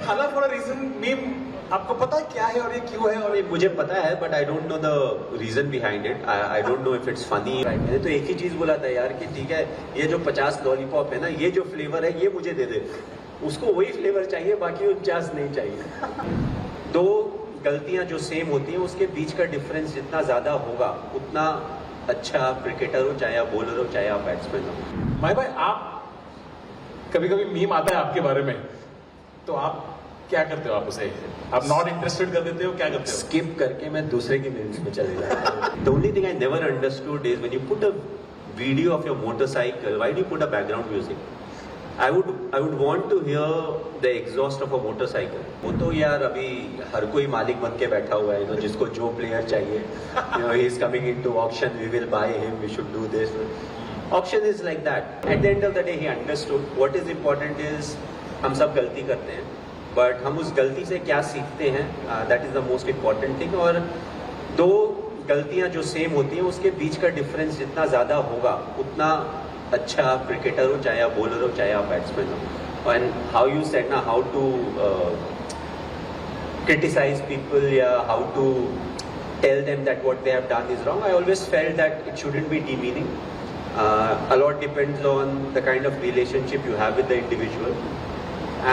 खाला for a reason meme आपको पता है क्या है और ये क्यों है? और ये मुझे पता है but I don't know the reason behind it. I don't know if it's funny. मैंने तो एक ही चीज बोला था यार कि ठीक है ये जो 50 लॉलीपॉप है ना, ये जो फ्लेवर है ये मुझे दे दे. उसको वही फ्लेवर चाहिए, बाकी 49 नहीं चाहिए. दो गलतियां जो सेम होती हैं उसके बीच का डिफरेंस जितना ज्यादा होगा उतना अच्छा आप क्रिकेटर हो, चाहे आप बॉलर हो, चाहे आप बैट्समैन हो. भाई आप कभी कभी मीम आता है आपके बारे में, तो आप क्या करते हो? आप उसे आप नॉट इंटरेस्टेड कर देते हो, क्या करते हो? स्किप करके मैं दूसरे की मीम्स में चले जाता हूं. The only thing I never understood is when you put a video of your motorcycle, why do you put a background music? I would want to hear the exhaust of a motorcycle. वो तो यार अभी हर कोई मालिक बन के बैठा हुआ है, जिसको जो प्लेयर चाहिए, he is coming into auction, we will buy him, we should do this. Auction is like that. At the end of the day, he understood what is important is हम सब गलती करते हैं, but हम उस गलती से क्या सीखते हैं, that is the most important thing. और दो गलतियां जो सेम होती हैं उसके बीच का डिफरेंस जितना ज़्यादा होगा उतना अच्छा आप क्रिकेटर हो, चाहे आप बॉलर हो, चाहे आप बैट्समैन हो. एंड हाउ यू सेड ना, how to criticize people, how to tell them that what they have done is wrong. I always felt that it shouldn't be demeaning. A lot depends on the kind of relationship you have with the individual,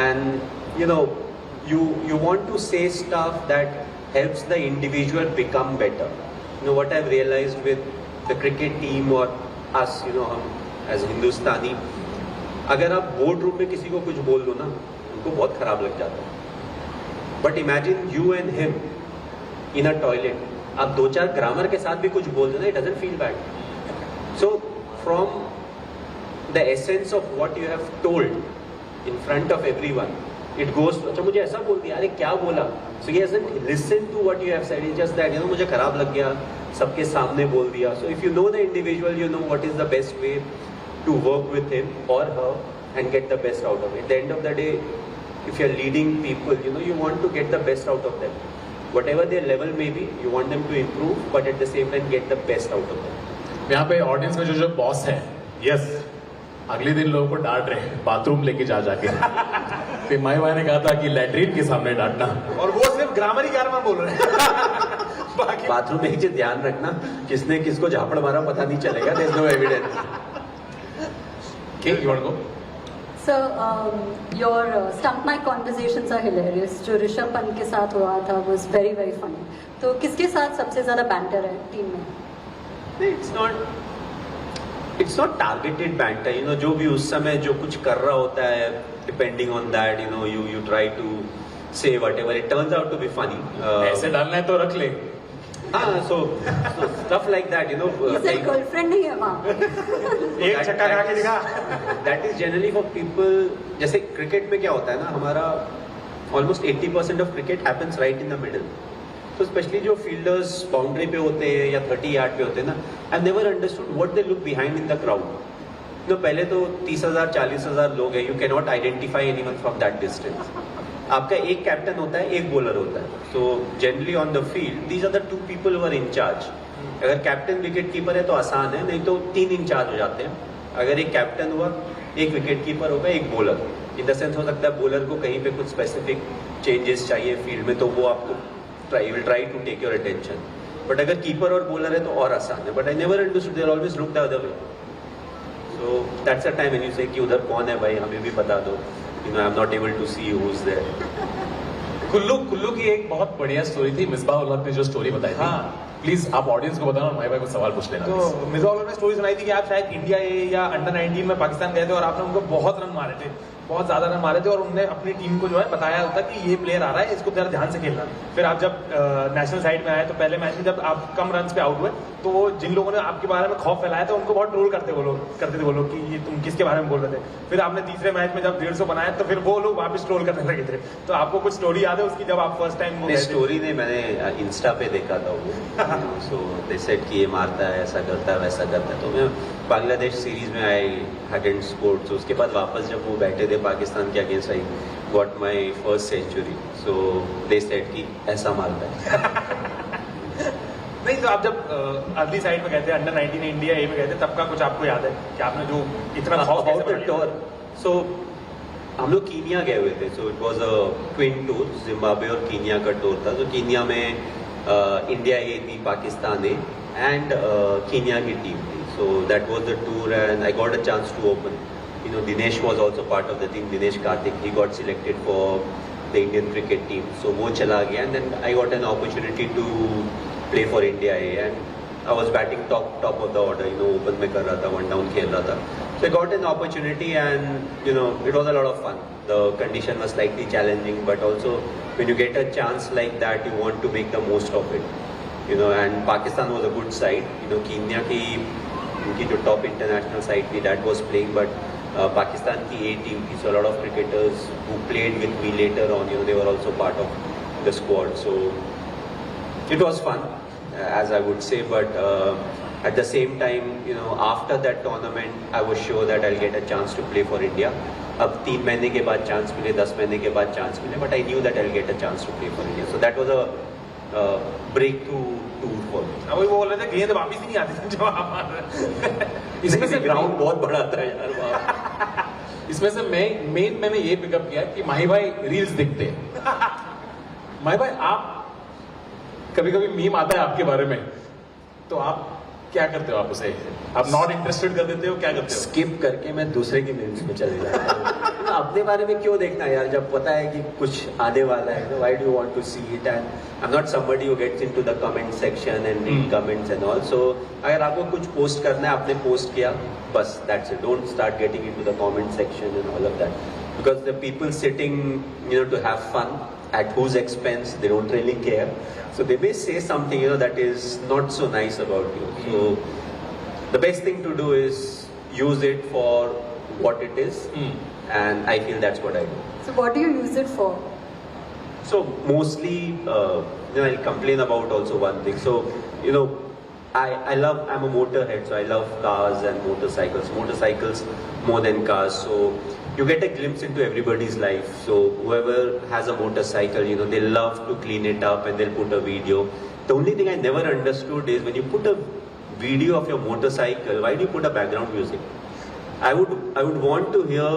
and you want to say stuff that helps the individual become better. What I've realized with the cricket team or us, हम as हिंदुस्तानी, अगर आप board room में किसी को कुछ बोल दो ना, उनको बहुत खराब लग जाता है. But imagine you and him in a toilet, आप दो चार ग्रामर के साथ भी कुछ बोल दो ना, it doesn't feel bad. So from the essence of what you have told in front of everyone, it goes, अच्छा मुझे ऐसा बोल दिया, अरे क्या बोला? So he hasn't listen to what you have said, it's just that मुझे खराब लग गया, सबके सामने बोल दिया. So if you know the individual, you know what is the best way to work with him or her and get the best out of it. At the end of the day, if you're leading people, you want to get the best out of them. Whatever their level may be, you want them to improve, but at the same time get the best out of them. यहाँ पे audience में जो boss है, yes, अगले दिन लोगों को डांट रहे हैं बाथरूम लेके जाके. फिर माई ने कहा था कि लैट्रिन के सामने डांटना, और वो सिर्फ ग्रामर ही ग्रामर बोल रहे हैं. बाथरूम में ही ध्यान रखना, किसने किसको झापड़ मारा पता नहीं चलेगा. There's no evidence. Okay, you want to go? So, your stump mic conversations are hilarious. जो ऋषभ पंत के साथ हुआ था was very very funny. तो किसके साथ सबसे ज्यादा banter है टीम में? It's not targeted banter. जो भी उस समय जो कुछ कर रहा होता है, depending on that, you try to say whatever. It turns out to be funny. ऐसे डालना है तो रख ले. So stuff like that, ये गर्लफ्रेंड नहीं है वहाँ. एक चक्का खा के दिखा. That is generally for people. जैसे क्रिकेट में क्या होता है ना, हमारा almost 80% of cricket happens right in the middle. So especially जो fielders बाउंड्री पे होते हैं या 30 यार्ड पे होते हैं ना, I've never understood what they look behind in the crowd. पहले तो 30,000 40,000 लोग हैं, you cannot identify anyone from that distance. आपका एक कैप्टन होता है, एक बॉलर होता है. So generally on the field these are the two people who are in charge. अगर कैप्टन विकेट कीपर है तो आसान है, नहीं तो 3 इंचार्ज हो जाते हैं. अगर एक कैप्टन हुआ, एक विकेट कीपर होगा, एक बॉलर. इन द सेंस हो सकता है बॉलर को कहीं पे कुछ स्पेसिफिक चेंजेस चाहिए फील्ड में, तो वो आपको will try to take your attention. But अगर कीपर और बॉलर है तो और आसान है. But I never understood, they always look the other way. So that's a time when you say कि उधर कौन है भाई, हमें भी बता दो. I am not able to see who is there. Kullu की एक बहुत बढ़िया स्टोरी थी. मिसबाह-उल-हक ने जो स्टोरी बताई थी, प्लीज आप ऑडियंस को बताना, भाई को सवाल पूछ लेना. तो मिसबाह-उल-हक ने स्टोरी सुनाई थी कि आप शायद इंडिया या अंडर 19 में पाकिस्तान गए थे और आपने उनको बहुत रन मारे थे, बहुत ज्यादा रन मारे थे, और उन्होंने अपनी टीम को जो है बताया था कि ये प्लेयर आ रहा है, इसको जरा ध्यान से खेलना. फिर आप जब नेशनल साइड में आए तो पहले मैच में जब आप कम रन पे आउट हुए, तो वो जिन लोगों ने आपके बारे में खौफ फैलाया था उनको बहुत ट्रोल करते थे वो लोग कि ये तुम किसके बारे में बोल रहे थे. फिर आपने तीसरे मैच में जब 150 बनाया तो फिर वो लोग वापस ट्रोल करने लगे थे. तो आपको कुछ स्टोरी याद है उसकी, जब आप फर्स्ट टाइम? स्टोरी नहीं, मैंने इंस्टा पे देखा था वो. सो दे सेड कि ये मारता है, ऐसा करता है, वैसा करता है. तो मैं बांग्लादेश सीरीज में आई हैडेंट स्कोर्ड. तो उसके बाद वापस जब वो बैठे थे पाकिस्तान के against, I got my first century. So they said कि ऐसा मारता है. नहीं, तो आप जब अगली साइड में गए थे, अंडर 19 इंडिया ए में गए थे, तब का कुछ आपको याद है कि आपने जो इतना अबाउट द टूर? सो हम लोग कीनिया गए हुए थे, so it was a twin tour, Zimbabwe और कीनिया का टूर था. तो कीनिया में इंडिया ए थी, पाकिस्तान ए एंड कीनिया की टीम थी. So that was the tour and I got a chance to open. You know, Dinesh was also part of the team. Dinesh Karthik, he got selected for the Indian cricket team. So वो चला गया and then I got an opportunity to play for India A and I was batting top of the order. You know, open में कर रहा था, one down खेल रहा था. So I got an opportunity and you know it was a lot of fun. The condition was slightly challenging, but also when you get a chance like that, you want to make the most of it. You know, and Pakistan was a good side. You know, Kenya की उनकी जो top international side थी, that was playing, but Pakistan की A team थी, so a lot of cricketers who played with me later on, you know, they were also part of the squad. So it was fun, as I would say, but at the same time, you know, after that tournament, I was sure that I'll get a chance to play for India. अब 3 महीने के बाद chance मिले, 10 महीने के बाद chance मिले, but I knew that I'll get a chance to play for India. So that was a breakthrough tour for me. वही वो बोल रहे थे गेंद वापस ही नहीं आती थी जब आप आ रहे. इसमें से ग्राउंड बहुत बड़ा था यार वहाँ. इसमें से मैंने ये पिकअप किया कि माही भाई रील्स दिखते हैं. माही भाई आप कभी कभी मीम आता है आपके बारे में, तो आप क्या करते हो? आप उसे आप नॉट इंटरेस्टेड कर देते हो, क्या करते हो? स्किप करके मैं दूसरे की मीम्स में चले जाता हूँ. अपने बारे में क्यों देखना यार, जब पता है कि कुछ आने वाला है. Why do you want to see it? And I am not somebody who gets into the comment section and read comments and all. So अगर आपको कुछ पोस्ट करना है, आपने पोस्ट किया, बस that's it. Don't start getting into the comment section and all of that, because the people sitting you know to have fun at whose expense, they don't really care. So they may say something, you know, that is not so nice about you. So the best thing to do is use it for what it is, and I feel that's what I do. So what do you use it for? So mostly, you know, I'll complain about also one thing. So, you know, I'm a motorhead, so I love cars and motorcycles more than cars. So you get a glimpse into everybody's life. So whoever has a motorcycle, you know, they love to clean it up and they'll put a video. The only thing I never understood is when you put a video of your motorcycle, why do you put a background music? I would want to hear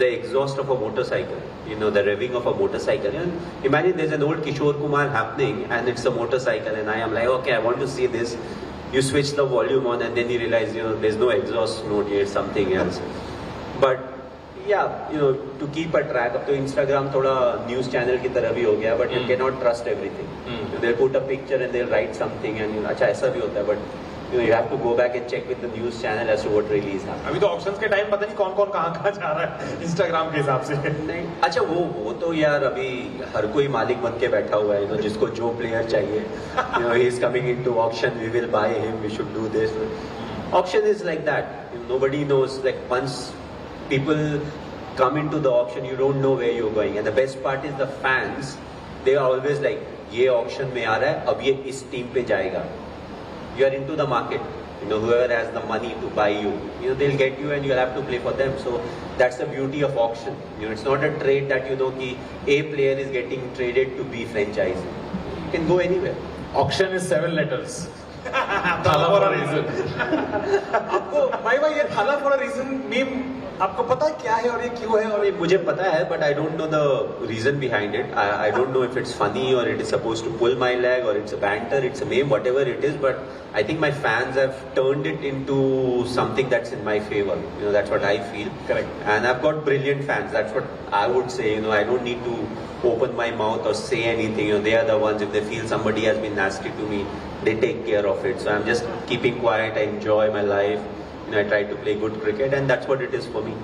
the exhaust of a motorcycle, you know, the revving of a motorcycle. And imagine there's an old Kishore Kumar happening and it's a motorcycle and I am like, okay, I want to see this. You switch the volume on and then you realize, you know, there's no exhaust note here, it's something else. But yeah, you know, to keep a track. अब तो Instagram थोड़ा news channel की तरह भी हो गया, but you cannot trust everything. They'll put a picture and they'll write something and you know, अच्छा ऐसा भी होता है, but you know, you have to go back and check with the news channel as to what really is happening. अभी तो options के time पता नहीं कौन कौन कहाँ जा रहा है इंस्टाग्राम के हिसाब से. नहीं, अच्छा वो तो यार अभी हर कोई मालिक बन के बैठा हुआ है, you know, जिसको जो प्लेयर चाहिए, you know, he is coming into auction, we will buy him, we should do this. Auction is like that. You know, nobody knows. Like once people come into the auction, you don't know where you're going. And the best part is the fans, they are always like, ये auction में आ रहा है, अब ये इस team पे जाएगा. You are into the market. You know, whoever has the money to buy you, you know, they'll get you and you'll have to play for them. So that's the beauty of auction. You know, it's not a trade that you know कि A player is getting traded to B franchise. You can go anywhere. Auction is 7 letters. थाला for a reason. आपको भाई ये थाला for a reason meme आपको पता है क्या है और ये क्यों है? और ये मुझे पता है, but I don't know the reason behind it. I don't know if it's funny or it is supposed to pull my leg or it's a banter, it's a meme, whatever it is. But I think my fans have turned it into something that's in my favor. You know, that's what I feel. Correct. And I've got brilliant fans. That's what I would say. You know, I don't need to open my mouth or say anything. You know, they are the ones. If they feel somebody has been nasty to me, they take care of it. So I'm just keeping quiet. I enjoy my life. You know, I try to play good cricket, and that's what it is for me.